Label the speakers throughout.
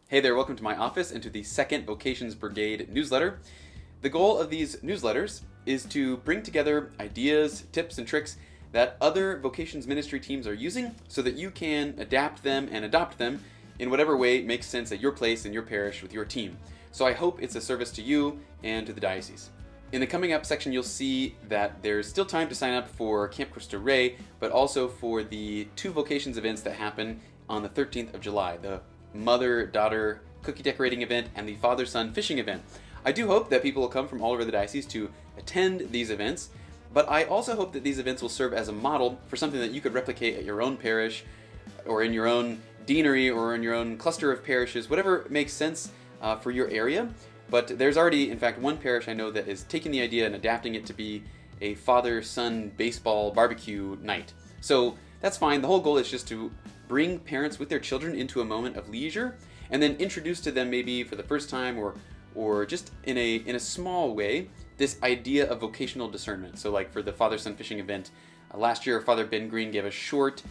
Speaker 1: Hey there, welcome to my office and to the second Vocations Brigade Newsletter. The goal of these newsletters is to bring together ideas, tips, and tricks that other vocations ministry teams are using so that you can adapt them and adopt them in whatever way makes sense at your place in your parish with your team. So I hope it's a service to you and to the diocese. In the coming up section, you'll see that there's still time to sign up for Camp Cristo Rey, but also for the two vocations events that happen on the 13th of July, the mother-daughter cookie decorating event and the father-son fishing event. I do hope that people will come from all over the diocese to attend these events, but I also hope that these events will serve as a model for something that you could replicate at your own parish or in your own deanery or in your own cluster of parishes, whatever makes sense for your area. But there's already, in fact, one parish I know that is taking the idea and adapting it to be a father-son baseball barbecue night. So that's fine. The whole goal is just to bring parents with their children into a moment of leisure and then introduce to them maybe for the first time or just in a small way this idea of vocational discernment. So like for the father-son fishing event, last year Father Ben Green gave a short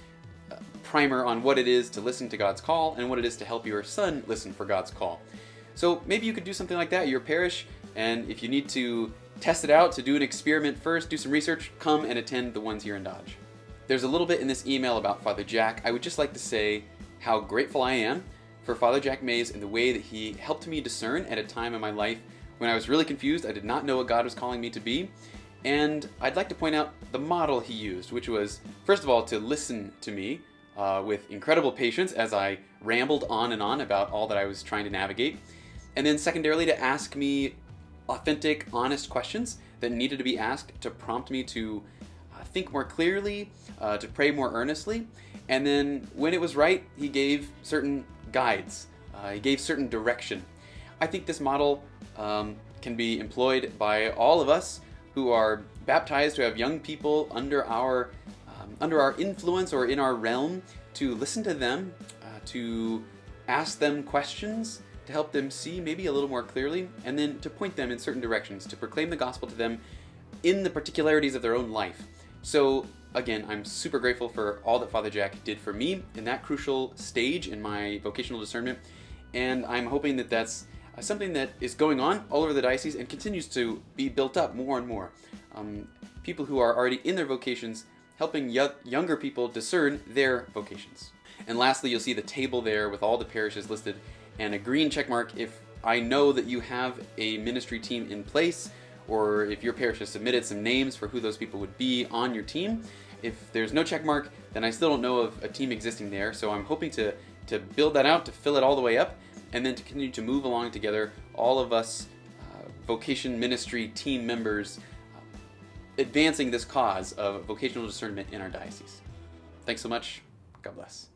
Speaker 1: primer on what it is to listen to God's call and what it is to help your son listen for God's call. So maybe you could do something like that at your parish, and if you need to test it out, to do an experiment first, do some research, come and attend the ones here in Dodge. There's a little bit in this email about Father Jack. I would just like to say how grateful I am for Father Jack Mays and the way that he helped me discern at a time in my life when I was really confused. I did not know what God was calling me to be. And I'd like to point out the model he used, which was, first of all, to listen to me with incredible patience as I rambled on and on about all that I was trying to navigate. And then secondarily, to ask me authentic, honest questions that needed to be asked to prompt me to think more clearly, to pray more earnestly. And then when it was right, he gave certain guides. He gave certain direction. I think this model can be employed by all of us who are baptized, who have young people under our influence or in our realm, to listen to them, to ask them questions, to help them see maybe a little more clearly, and then to point them in certain directions, to proclaim the gospel to them in the particularities of their own life. So again, I'm super grateful for all that Father Jack did for me in that crucial stage in my vocational discernment, and I'm hoping that that's something that is going on all over the diocese and continues to be built up more and more. People who are already in their vocations helping younger people discern their vocations. And lastly, you'll see the table there with all the parishes listed and a green check mark if I know that you have a ministry team in place, or if your parish has submitted some names for who those people would be on your team. If there's no check mark, then I still don't know of a team existing there, so I'm hoping to build that out, to fill it all the way up, and then to continue to move along together, all of us vocation ministry team members advancing this cause of vocational discernment in our diocese. Thanks so much. God bless.